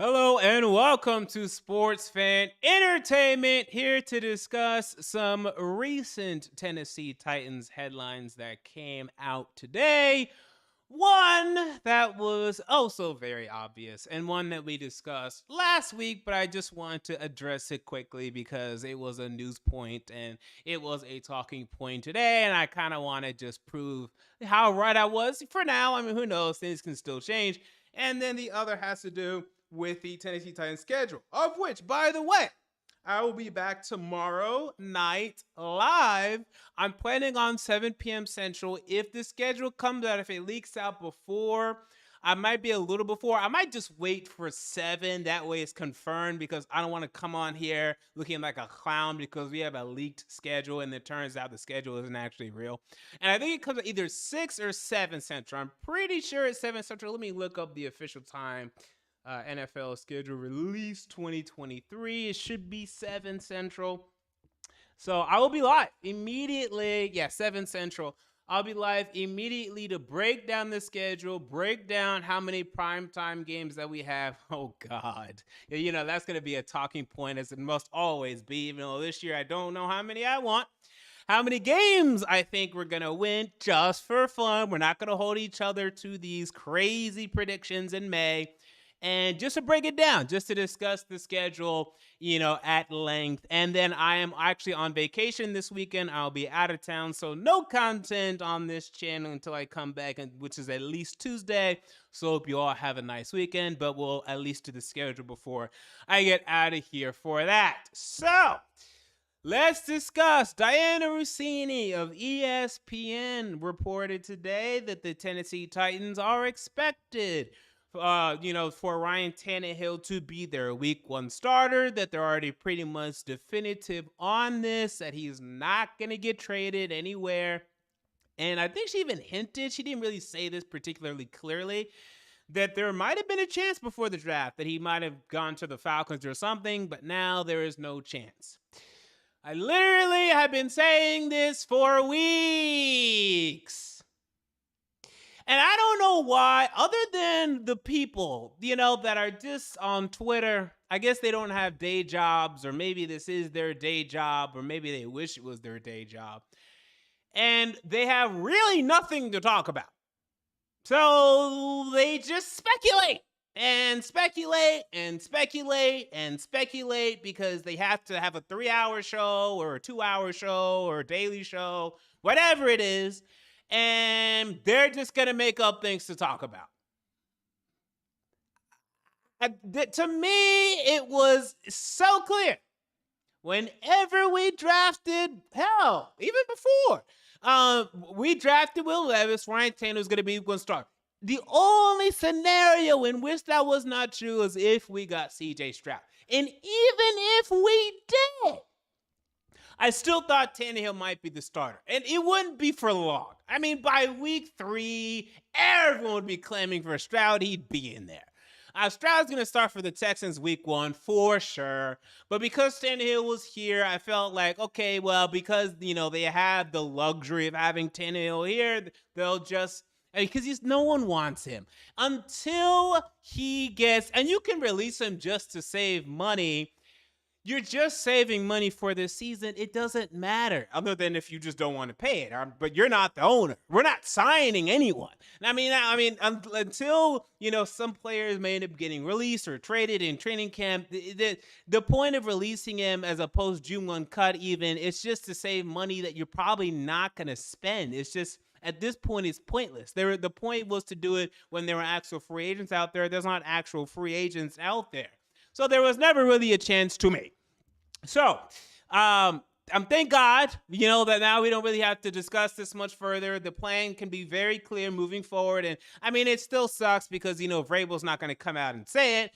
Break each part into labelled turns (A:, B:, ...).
A: Hello and welcome to Sports Fan Entertainment, here to discuss some recent Tennessee Titans headlines that came out today. One that was also very obvious, and one that we discussed last week, but I just wanted to address it quickly because it was a news point and it was a talking point today, and I kind of want to just prove how right I was for now. I mean, who knows? Things can still change. And then the other has to do with the Tennessee Titans schedule, of which, by the way, I will be back tomorrow night live. I'm planning on 7 p.m. Central. If the schedule comes out, if it leaks out before, I might be a little before. I might just wait for 7. That way it's confirmed because I don't want to come on here looking like a clown because we have a leaked schedule and it turns out the schedule isn't actually real. And I think it comes at either 6 or 7 Central. I'm pretty sure it's 7 Central. Let me look up the official time. NFL schedule release 2023. It should be 7 Central. So I will be live immediately. Yeah, 7 Central. I'll be live immediately to break down the schedule, break down how many primetime games that we have. Oh, God. That's going to be a talking point, as it must always be, even though this year I don't know how many I want. How many games I think we're going to win just for fun. We're not going to hold each other to these crazy predictions in May. And just to break it down, just to discuss the schedule, at length. And then I am actually on vacation this weekend. I'll be out of town, so no content on this channel until I come back, which is at least Tuesday. So hope you all have a nice weekend, but we'll at least do the schedule before I get out of here for that. So let's discuss. Diana Rossini of ESPN reported today that the Tennessee Titans are expected for Ryan Tannehill to be their week 1 starter, that they're already pretty much definitive on this, that he's not going to get traded anywhere. And I think she even hinted, she didn't really say this particularly clearly, that there might have been a chance before the draft that he might have gone to the Falcons or something, but now there is no chance. I literally have been saying this for weeks. And I don't know why, other than the people, that are just on Twitter. I guess they don't have day jobs, or maybe this is their day job, or maybe they wish it was their day job. And they have really nothing to talk about. So they just speculate and speculate and speculate and speculate because they have to have a 3-hour show or a 2-hour show or a daily show, whatever it is. And they're just going to make up things to talk about. To me, it was so clear. Whenever we drafted, hell, even before, we drafted Will Levis, Ryan Tannehill was going to be one star. The only scenario in which that was not true is if we got CJ Stroud. And even if we did, I still thought Tannehill might be the starter, and it wouldn't be for long. I mean, by week 3, everyone would be claiming for Stroud. He'd be in there. Stroud's going to start for the Texans week 1 for sure. But because Tannehill was here, I felt like, okay, well, because, they have the luxury of having Tannehill here, they'll just, because no one wants him until he gets, and you can release him just to save money. You're just saving money for this season. It doesn't matter, other than if you just don't want to pay it. But you're not the owner. We're not signing anyone. I mean, until some players may end up getting released or traded in training camp. The point of releasing him as a post June 1 cut, even, it's just to save money that you're probably not going to spend. It's just, at this point, it's pointless. The point was to do it when there were actual free agents out there. There's not actual free agents out there. So there was never really a chance to make. So, thank God, that now we don't really have to discuss this much further. The plan can be very clear moving forward. And I mean, it still sucks because, Vrabel's not going to come out and say it,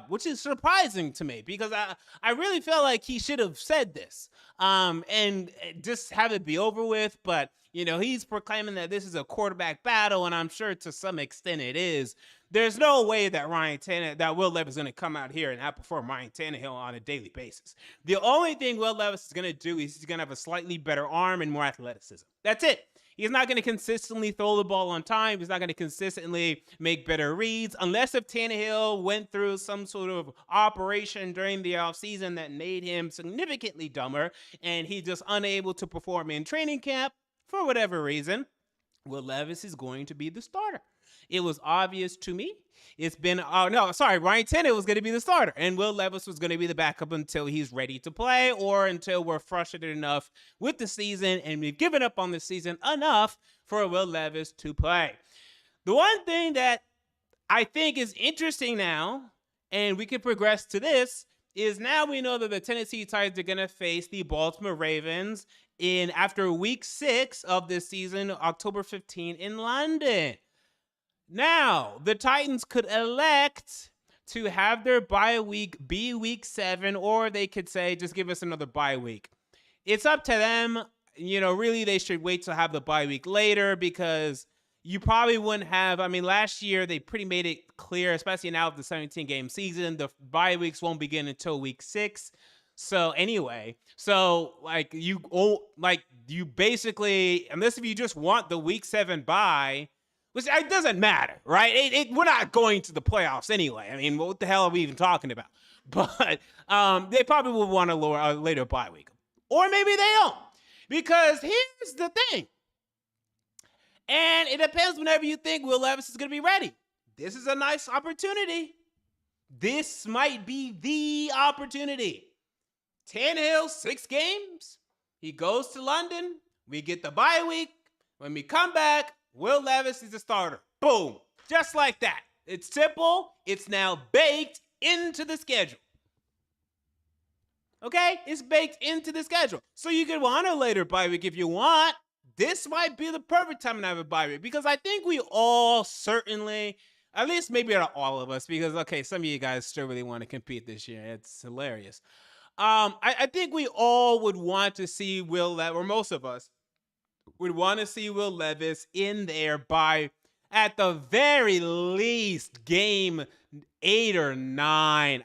A: which is surprising to me because I really feel like he should have said this, and just have it be over with. But, he's proclaiming that this is a quarterback battle, and I'm sure to some extent it is. There's no way that Will Levis is going to come out here and outperform Ryan Tannehill on a daily basis. The only thing Will Levis is going to do is he's going to have a slightly better arm and more athleticism. That's it. He's not going to consistently throw the ball on time. He's not going to consistently make better reads unless if Tannehill went through some sort of operation during the offseason that made him significantly dumber and he's just unable to perform in training camp for whatever reason. Will Levis is going to be the starter. It was obvious to me. It's been, Ryan Tannehill was going to be the starter, and Will Levis was going to be the backup until he's ready to play or until we're frustrated enough with the season and we've given up on the season enough for Will Levis to play. The one thing that I think is interesting now, and we can progress to this, is now we know that the Tennessee Titans are going to face the Baltimore Ravens after week 6 of this season, October 15 in London. Now, the Titans could elect to have their bye week be week 7, or they could say, just give us another bye week. It's up to them. Really, they should wait to have the bye week later because you probably wouldn't have. Last year, they pretty made it clear, especially now with the 17-game season, the bye weeks won't begin until week 6. So you basically, unless if you just want the week 7 bye, which it doesn't matter, right? We're not going to the playoffs anyway. What the hell are we even talking about? But they probably will want a later bye week. Or maybe they don't. Because here's the thing. And it depends whenever you think Will Levis is going to be ready. This is a nice opportunity. This might be the opportunity. Tannehill, 6 games. He goes to London. We get the bye week. When we come back, Will Levis is the starter. Boom. Just like that. It's simple. It's now baked into the schedule. Okay? It's baked into the schedule. So you could want a later bye week if you want. This might be the perfect time to have a bye week because I think we all certainly, at least maybe not all of us, because, okay, some of you guys still really want to compete this year. It's hilarious. I think we all would want to see or most of us, would want to see Will Levis in there by, at the very least, game 8 or 9.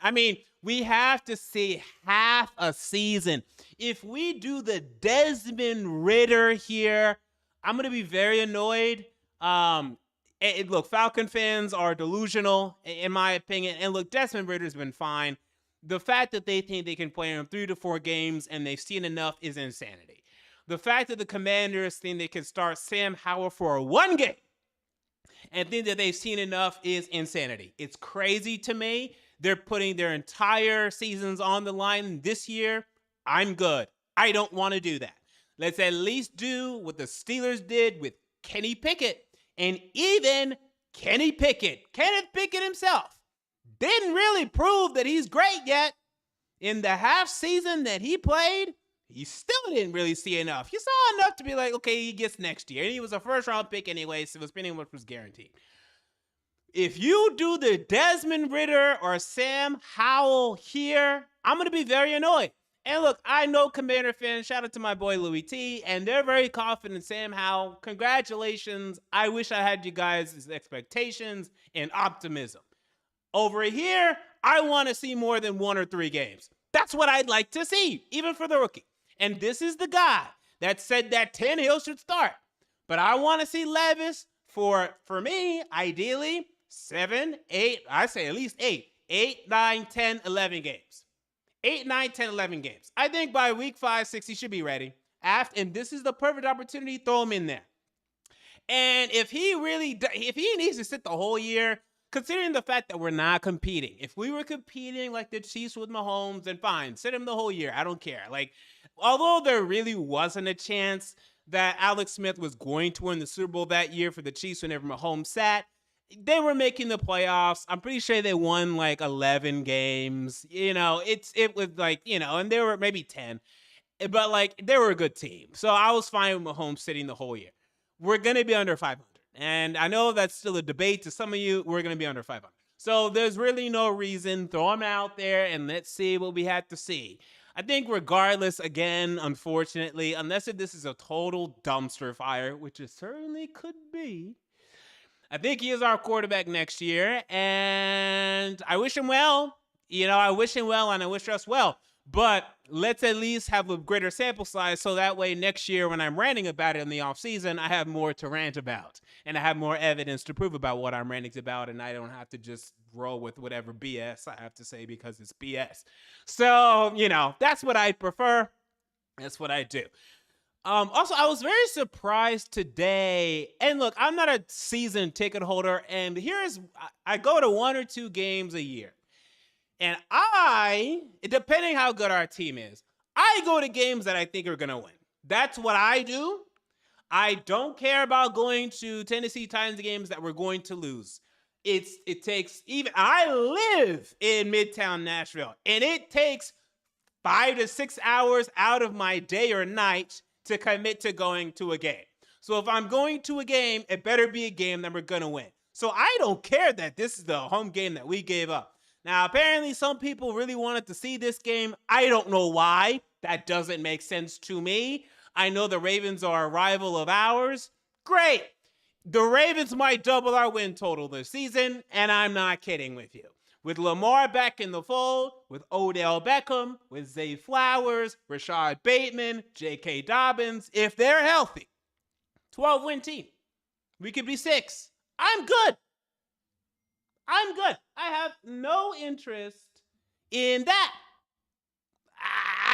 A: We have to see half a season. If we do the Desmond Ridder here, I'm going to be very annoyed. Look, Falcon fans are delusional, in my opinion. And look, Desmond Ridder's been fine. The fact that they think they can play him 3 to 4 games and they've seen enough is insanity. The fact that the Commanders think they can start Sam Howell for 1 game and think that they've seen enough is insanity. It's crazy to me. They're putting their entire seasons on the line this year. I'm good. I don't want to do that. Let's at least do what the Steelers did with Kenny Pickett. And even Kenneth Pickett himself, didn't really prove that he's great yet. In the half season that he played, he still didn't really see enough. He saw enough to be like, okay, he gets next year. And he was a first-round pick anyway, so it was pretty much guaranteed. If you do the Desmond Ridder or Sam Howell here, I'm going to be very annoyed. And look, I know Commander fans, shout out to my boy Louis T, and they're very confident in Sam Howell. Congratulations. I wish I had you guys' expectations and optimism. Over here, I want to see more than 1 or 3 games. That's what I'd like to see, even for the rookie. And this is the guy that said that Tannehill should start. But I want to see Levis for me, ideally, 7, 8, I say at least 8, 9, 10, 11 games. 8, 9, 10, 11 games. I think by week 5, 6, he should be ready. And this is the perfect opportunity, throw him in there. And if he needs to sit the whole year, considering the fact that we're not competing, if we were competing like the Chiefs with Mahomes, then fine, sit him the whole year. I don't care. Although there really wasn't a chance that Alex Smith was going to win the Super Bowl that year for the Chiefs whenever Mahomes sat, they were making the playoffs. I'm pretty sure they won 11 games. It was and they were maybe 10, but they were a good team. So I was fine with Mahomes sitting the whole year. We're going to be under 500. And I know that's still a debate to some of you. We're going to be under 500. So there's really no reason. Throw them out there and let's see what we have to see. I think regardless, again, unfortunately, unless if this is a total dumpster fire, which it certainly could be, I think he is our quarterback next year. And I wish him well. I wish him well and I wish us well. But let's at least have a greater sample size so that way next year when I'm ranting about it in the offseason, I have more to rant about. And I have more evidence to prove about what I'm ranting about, and I don't have to just roll with whatever BS I have to say because it's BS. So, that's what I prefer. That's what I do. Also, I was very surprised today. And look, I'm not a season ticket holder, and I go to 1 or 2 games a year. And depending how good our team is, I go to games that I think are going to win. That's what I do. I don't care about going to Tennessee Titans games that we're going to lose. I live in Midtown Nashville, and it takes 5 to 6 hours out of my day or night to commit to going to a game. So if I'm going to a game, it better be a game that we're going to win. So I don't care that this is the home game that we gave up. Now, apparently some people really wanted to see this game. I don't know why. That doesn't make sense to me. I know the Ravens are a rival of ours. Great. The Ravens might double our win total this season, and I'm not kidding with you. With Lamar back in the fold, with Odell Beckham, with Zay Flowers, Rashad Bateman, J.K. Dobbins, if they're healthy, 12-win team. We could be 6. I'm good. I have no interest in that.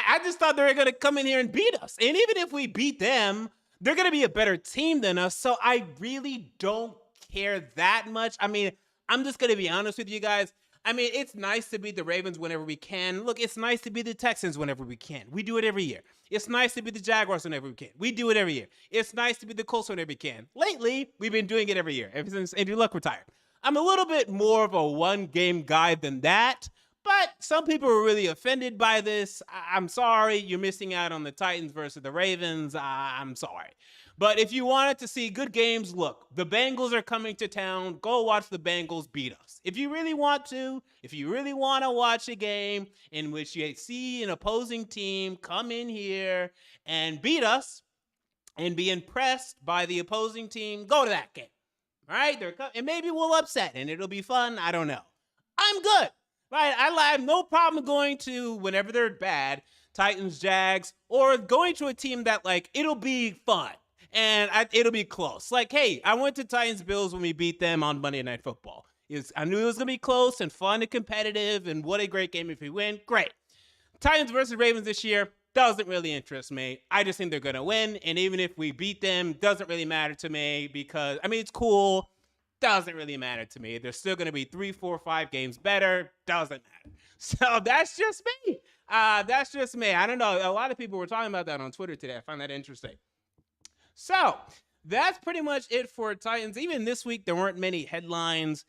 A: I just thought they were going to come in here and beat us. And even if we beat them, they're going to be a better team than us. So I really don't care that much. I mean, I'm just going to be honest with you guys. I mean, it's nice to beat the Ravens whenever we can. Look, it's nice to beat the Texans whenever we can. We do it every year. It's nice to beat the Jaguars whenever we can. We do it every year. It's nice to beat the Colts whenever we can. Lately, we've been doing it every year, ever since Andrew Luck retired. I'm a little bit more of a one-game guy than that, but some people were really offended by this. I'm sorry. You're missing out on the Titans versus the Ravens. I'm sorry. But if you wanted to see good games, look, the Bengals are coming to town. Go watch the Bengals beat us. If you really want to watch a game in which you see an opposing team come in here and beat us and be impressed by the opposing team, go to that game. All right? And maybe we'll upset and it'll be fun. I don't know. I'm good. Right? I have no problem going to, whenever they're bad, Titans, Jags, or going to a team that, it'll be fun. And it'll be close. Hey, I went to Titans Bills when we beat them on Monday Night Football. I knew it was going to be close and fun and competitive, and what a great game if we win. Great. Titans versus Ravens this year doesn't really interest me. I just think they're going to win, and even if we beat them, doesn't really matter to me because, it's cool. Doesn't really matter to me. They're still going to be 3, 4, 5 games better. Doesn't matter. So that's just me. I don't know. A lot of people were talking about that on Twitter today. I find that interesting. So that's pretty much it for Titans. Even this week, there weren't many headlines.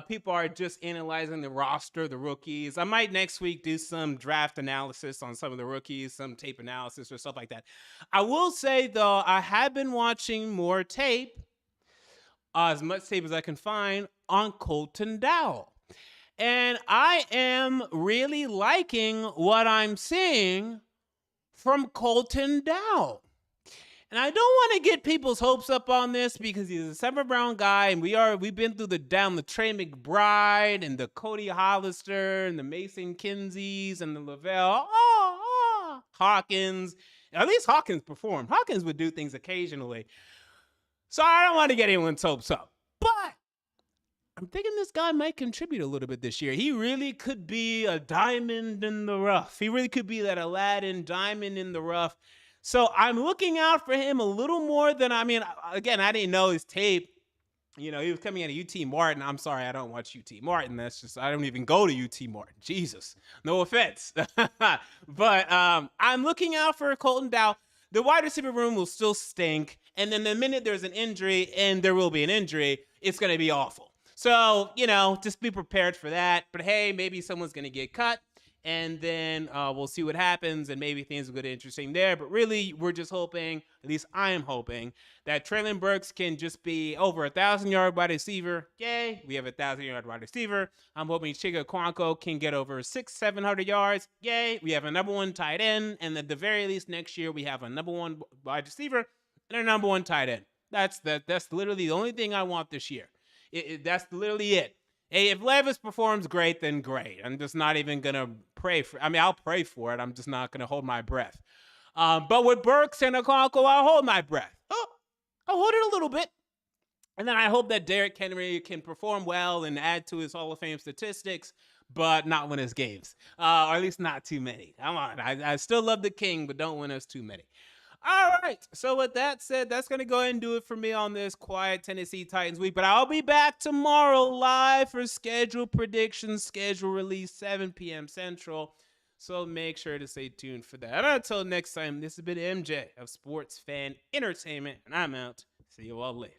A: People are just analyzing the roster, the rookies. I might next week do some draft analysis on some of the rookies, some tape analysis or stuff like that. I will say, though, I have been watching more tape, as much tape as I can find, on Colton Dowell. And I am really liking what I'm seeing from Colton Dowell. And I don't want to get people's hopes up on this because he's a 7th round guy, and we've been through the Trey McBride and the Cody Hollister and the Mason Kinseys and the Lavelle Hawkins. At least Hawkins performed. Hawkins would do things occasionally. So I don't want to get anyone's hopes up. But I'm thinking this guy might contribute a little bit this year. He really could be a diamond in the rough. He really could be that Aladdin diamond in the rough. So I'm looking out for him a little more than, again, I didn't know his tape. He was coming out of UT Martin. I'm sorry, I don't watch UT Martin. I don't even go to UT Martin. Jesus, no offense. But I'm looking out for Colton Dowell. The wide receiver room will still stink. And then the minute there's an injury, and there will be an injury, it's going to be awful. So, just be prepared for that. But hey, maybe someone's going to get cut. And then we'll see what happens, and maybe things will get interesting there. But really, we're just hoping, at least I am hoping, that Treylon Burks can just be over 1,000-yard wide receiver. Yay, we have a 1,000-yard wide receiver. I'm hoping Chigga Okonkwo can get over 600-700 yards. Yay, we have a number 1 tight end. And at the very least, next year, we have a number 1 wide receiver and a number 1 tight end. That's literally the only thing I want this year. That's literally it. Hey, if Levis performs great, then great. I'm just not even gonna pray for. I mean, I'll pray for it. I'm just not gonna hold my breath. But with Burks and Okonkwo, I'll hold my breath. Oh, I'll hold it a little bit. And then I hope that Derrick Henry can perform well and add to his Hall of Fame statistics, but not win his games, or at least not too many. Come on, I still love the King, but don't win us too many. All right. So with that said, that's gonna go ahead and do it for me on this quiet Tennessee Titans week. But I'll be back tomorrow live for schedule predictions, schedule release, 7 p.m. Central. So make sure to stay tuned for that. And until next time, this has been MJ of Sports Fan Entertainment, and I'm out. See you all later.